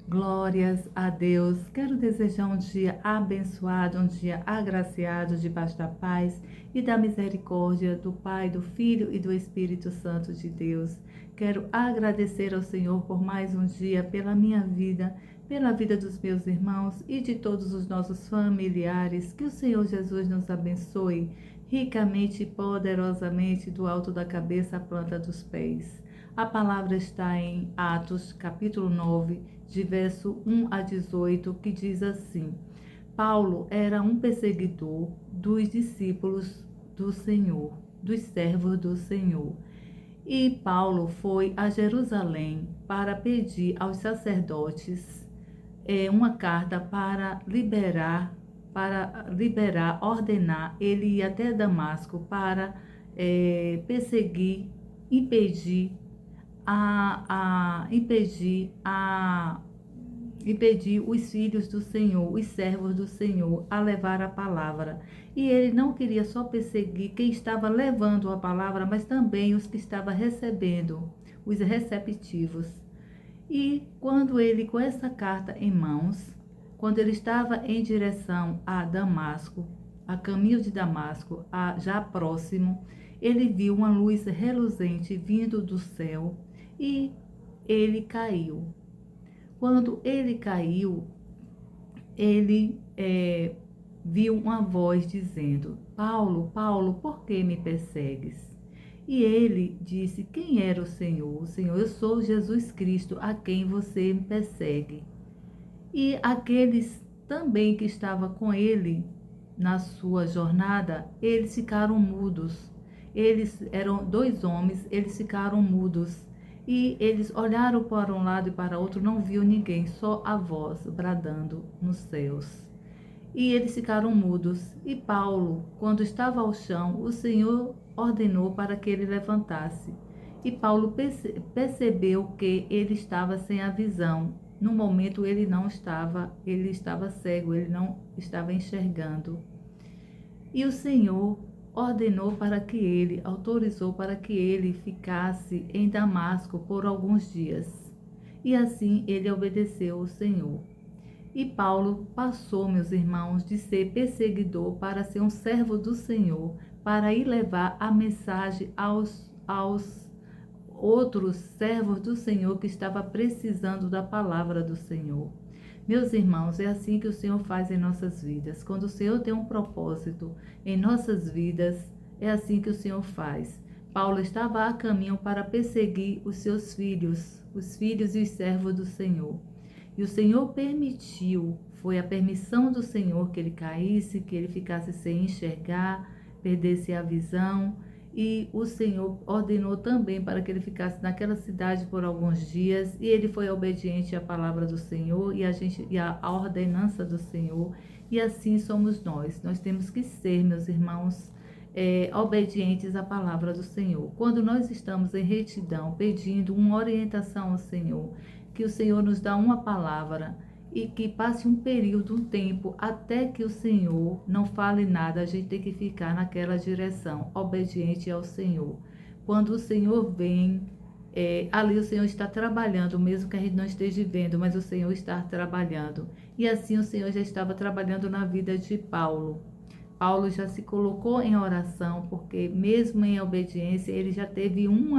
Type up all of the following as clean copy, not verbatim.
Glórias a Deus. Quero desejar um dia abençoado, um dia agraciado, debaixo da paz e da misericórdia do Pai, do Filho e do Espírito Santo de Deus. Quero agradecer ao Senhor por mais um dia, pela minha vida, pela vida dos meus irmãos e de todos os nossos familiares. Que o Senhor Jesus nos abençoe ricamente e poderosamente, do alto da cabeça à planta dos pés. A palavra está em Atos, capítulo 9, de verso 1 a 18, que diz assim: Paulo era um perseguidor dos discípulos do Senhor, dos servos do Senhor. E Paulo foi a Jerusalém para pedir aos sacerdotes uma carta ordenar ele ir até Damasco para perseguir, impedir impedir os filhos do Senhor, os servos do Senhor, a levar a palavra. E ele não queria só perseguir quem estava levando a palavra, mas também os que estavam recebendo, os receptivos. E quando ele, com essa carta em mãos, quando ele estava em direção a Damasco, a caminho de Damasco, já próximo, ele viu uma luz reluzente vindo do céu e ele caiu. Quando ele caiu, ele viu uma voz dizendo: Paulo, Paulo, por que me persegues? E ele disse: quem era o Senhor? O Senhor: eu sou Jesus Cristo, a quem você me persegue. E aqueles também que estavam com ele na sua jornada, eles ficaram mudos. Eles eram dois homens, eles ficaram mudos. E eles olharam para um lado e para outro, não viu ninguém, só a voz bradando nos céus. E eles ficaram mudos. E Paulo, quando estava ao chão, o Senhor ordenou para que ele levantasse. E Paulo percebeu que ele estava sem a visão. No momento ele estava cego, ele não estava enxergando. E o Senhor autorizou para que ele ficasse em Damasco por alguns dias. E assim ele obedeceu ao Senhor. E Paulo passou, meus irmãos, de ser perseguidor para ser um servo do Senhor, para ir levar a mensagem aos outros servos do Senhor que estavam precisando da palavra do Senhor. Meus irmãos, é assim que o Senhor faz em nossas vidas. Quando o Senhor tem um propósito em nossas vidas, é assim que o Senhor faz. Paulo estava a caminho para perseguir os seus filhos, os filhos e os servos do Senhor. E o Senhor permitiu, foi a permissão do Senhor que ele caísse, que ele ficasse sem enxergar, perdesse a visão. E o Senhor ordenou também para que ele ficasse naquela cidade por alguns dias. E ele foi obediente à palavra do Senhor e à ordenança do Senhor. E assim somos nós. Nós temos que ser, meus irmãos, obedientes à palavra do Senhor. Quando nós estamos em retidão, pedindo uma orientação ao Senhor, que o Senhor nos dá uma palavra e que passe um período, um tempo, até que o Senhor não fale nada, a gente tem que ficar naquela direção, obediente ao Senhor. Quando o Senhor vem, ali o Senhor está trabalhando, mesmo que a gente não esteja vendo, mas o Senhor está trabalhando. E assim o Senhor já estava trabalhando na vida de Paulo. Paulo já se colocou em oração, porque mesmo em obediência, ele já teve um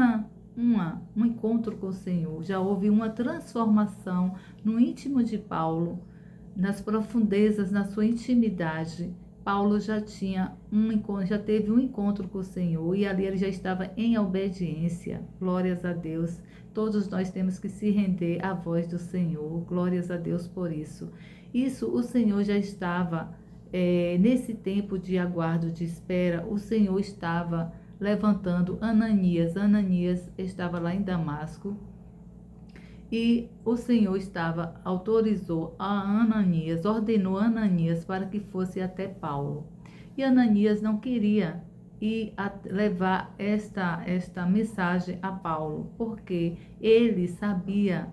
encontro com o Senhor. Já houve uma transformação no íntimo de Paulo, nas profundezas, na sua intimidade. Paulo já teve um encontro com o Senhor e ali ele já estava em obediência. Glórias a Deus. Todos nós temos que se render à voz do Senhor. Glórias a Deus por isso. Isso o Senhor já estava, nesse tempo de aguardo, de espera, o Senhor estava levantando Ananias. Ananias estava lá em Damasco e o Senhor autorizou a Ananias, ordenou a Ananias para que fosse até Paulo. E Ananias não queria levar esta mensagem a Paulo, porque ele sabia,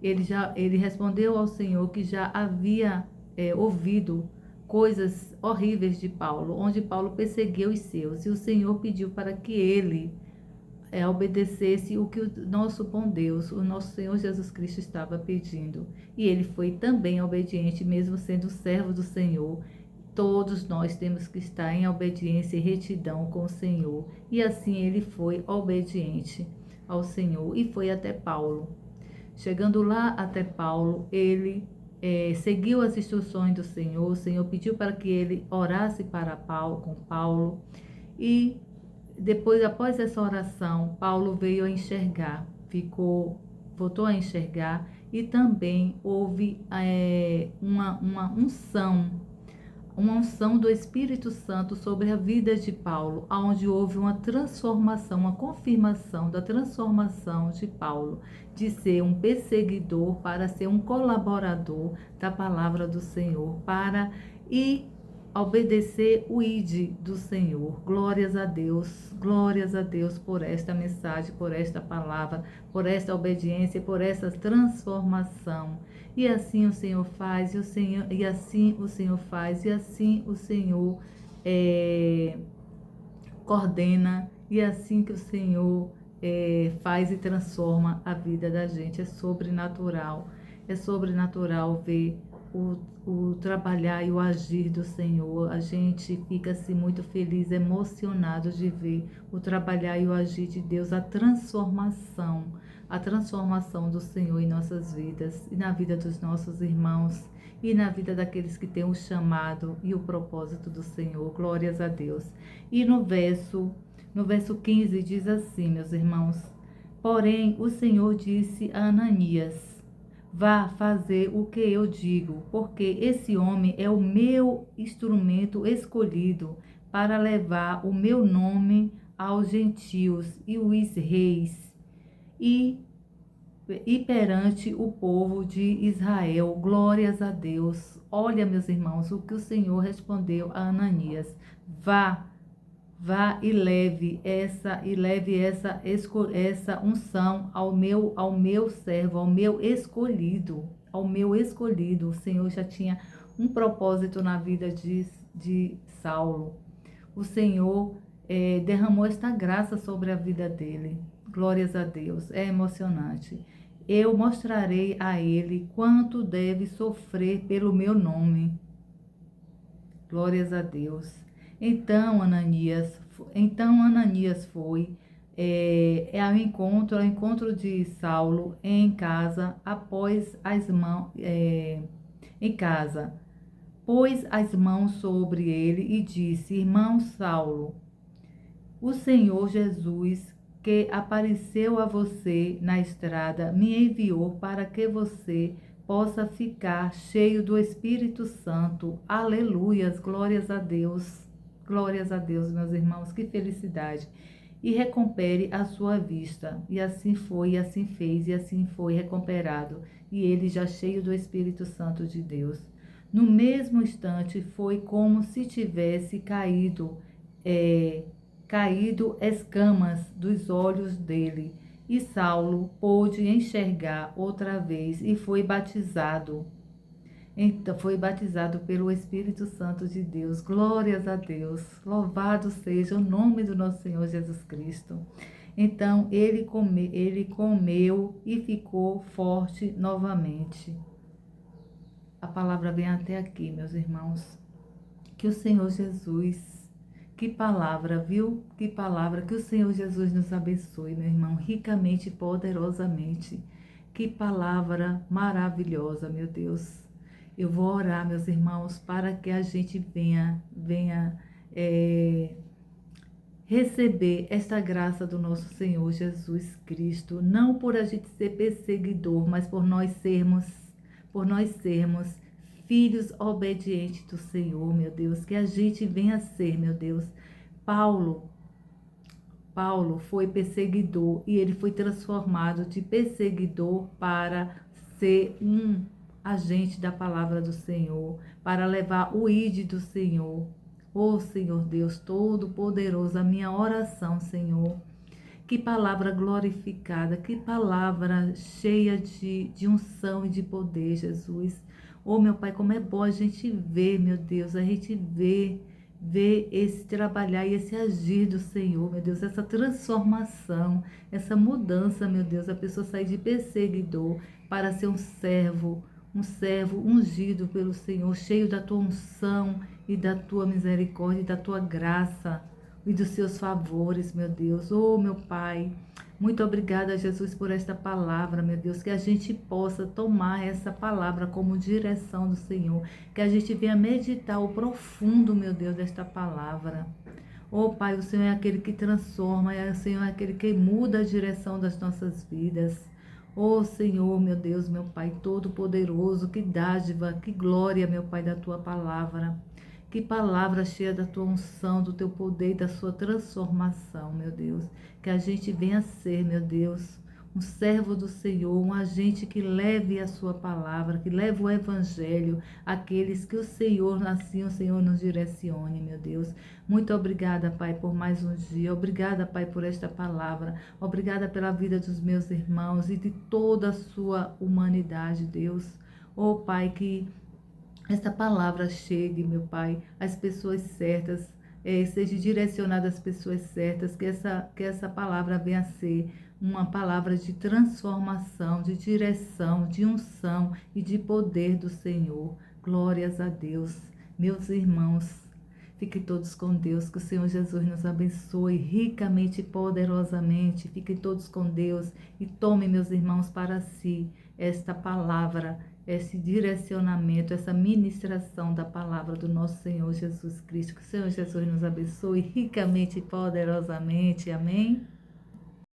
ele respondeu ao Senhor que já havia ouvido coisas horríveis de Paulo, onde Paulo perseguiu os seus, e o Senhor pediu para que ele obedecesse o que o nosso bom Deus, o nosso Senhor Jesus Cristo estava pedindo. E ele foi também obediente, mesmo sendo servo do Senhor. Todos nós temos que estar em obediência e retidão com o Senhor. E assim ele foi obediente ao Senhor e foi até Paulo. Chegando lá até Paulo, ele seguiu as instruções do Senhor. O Senhor pediu para que ele orasse para Paulo, com Paulo. E depois, após essa oração, Paulo veio a enxergar, voltou a enxergar, e também houve uma unção do Espírito Santo sobre a vida de Paulo, onde houve uma transformação, uma confirmação da transformação de Paulo, de ser um perseguidor para ser um colaborador da palavra do Senhor, para ir obedecer o ID do Senhor. Glórias a Deus por esta mensagem, por esta palavra, por esta obediência, por essa transformação. E assim o Senhor faz, e assim o Senhor faz, e assim o Senhor coordena, e assim que o Senhor faz e transforma a vida da gente. É sobrenatural ver o trabalhar e o agir do Senhor. A gente fica assim muito feliz, emocionado de ver o trabalhar e o agir de Deus, a transformação do Senhor em nossas vidas e na vida dos nossos irmãos e na vida daqueles que têm o chamado e o propósito do Senhor. Glórias a Deus. E no verso 15 diz assim, meus irmãos: porém o Senhor disse a Ananias: vá fazer o que eu digo, porque esse homem é o meu instrumento escolhido para levar o meu nome aos gentios e os reis e perante o povo de Israel. Glórias a Deus. Olha, meus irmãos, o que o Senhor respondeu a Ananias: vá e leve essa unção ao meu servo, ao meu escolhido. O Senhor já tinha um propósito na vida de Saulo. O Senhor derramou esta graça sobre a vida dele. Glórias a Deus. É emocionante. Eu mostrarei a ele quanto deve sofrer pelo meu nome. Glórias a Deus. Então Ananias foi ao encontro de Saulo em casa, em casa, pôs as mãos sobre ele e disse: irmão Saulo, o Senhor Jesus, que apareceu a você na estrada, me enviou para que você possa ficar cheio do Espírito Santo. Aleluias, glórias a Deus. Glórias a Deus, meus irmãos, que felicidade. E recupere a sua vista. E assim foi, e assim fez, e assim foi recuperado. E ele já cheio do Espírito Santo de Deus. No mesmo instante, foi como se tivesse caído escamas dos olhos dele. E Saulo pôde enxergar outra vez e foi batizado. Então, foi batizado pelo Espírito Santo de Deus. Glórias a Deus. Louvado seja o nome do nosso Senhor Jesus Cristo. Então, ele comeu e ficou forte novamente. A palavra vem até aqui, meus irmãos. Que o Senhor Jesus... Que palavra, viu? Que palavra. Que o Senhor Jesus nos abençoe, meu irmão, ricamente e poderosamente. Que palavra maravilhosa, meu Deus. Eu vou orar, meus irmãos, para que a gente venha receber esta graça do nosso Senhor Jesus Cristo. Não por a gente ser perseguidor, mas por nós sermos filhos obedientes do Senhor, meu Deus, que a gente venha ser, meu Deus. Paulo foi perseguidor e ele foi transformado de perseguidor para ser um agente da palavra do Senhor, para levar o ID do Senhor. Ó Senhor Deus Todo-Poderoso, a minha oração, Senhor. Que palavra glorificada, que palavra cheia de unção e de poder, Jesus. Oh, meu Pai, como é bom a gente ver, meu Deus, a gente ver ver esse trabalhar e esse agir do Senhor, meu Deus, essa transformação, essa mudança, meu Deus, a pessoa sair de perseguidor para ser um servo ungido pelo Senhor, cheio da tua unção e da tua misericórdia, e da tua graça e dos seus favores, meu Deus. Oh, meu Pai, muito obrigada, Jesus, por esta palavra, meu Deus, que a gente possa tomar essa palavra como direção do Senhor, que a gente venha meditar o profundo, meu Deus, desta palavra. Oh, Pai, o Senhor é aquele que transforma, o Senhor é aquele que muda a direção das nossas vidas. Oh, Senhor, meu Deus, meu Pai todo-poderoso, que dádiva, que glória, meu Pai, da tua palavra. Que palavra cheia da tua unção, do teu poder e da sua transformação, meu Deus. Que a gente venha ser, meu Deus, um servo do Senhor, um agente que leve a sua palavra, que leve o evangelho àqueles que o Senhor, assim o Senhor nos direcione, meu Deus. Muito obrigada, Pai, por mais um dia. Obrigada, Pai, por esta palavra. Obrigada pela vida dos meus irmãos e de toda a sua humanidade, Deus. Oh, Pai, que esta palavra chegue, meu Pai, às pessoas certas, seja direcionada às pessoas certas, que essa palavra venha a ser uma palavra de transformação, de direção, de unção e de poder do Senhor. Glórias a Deus. Meus irmãos, fiquem todos com Deus, que o Senhor Jesus nos abençoe ricamente e poderosamente. Fiquem todos com Deus e tomem, meus irmãos, para si esta palavra, esse direcionamento, essa ministração da palavra do nosso Senhor Jesus Cristo. Que o Senhor Jesus nos abençoe ricamente e poderosamente. Amém?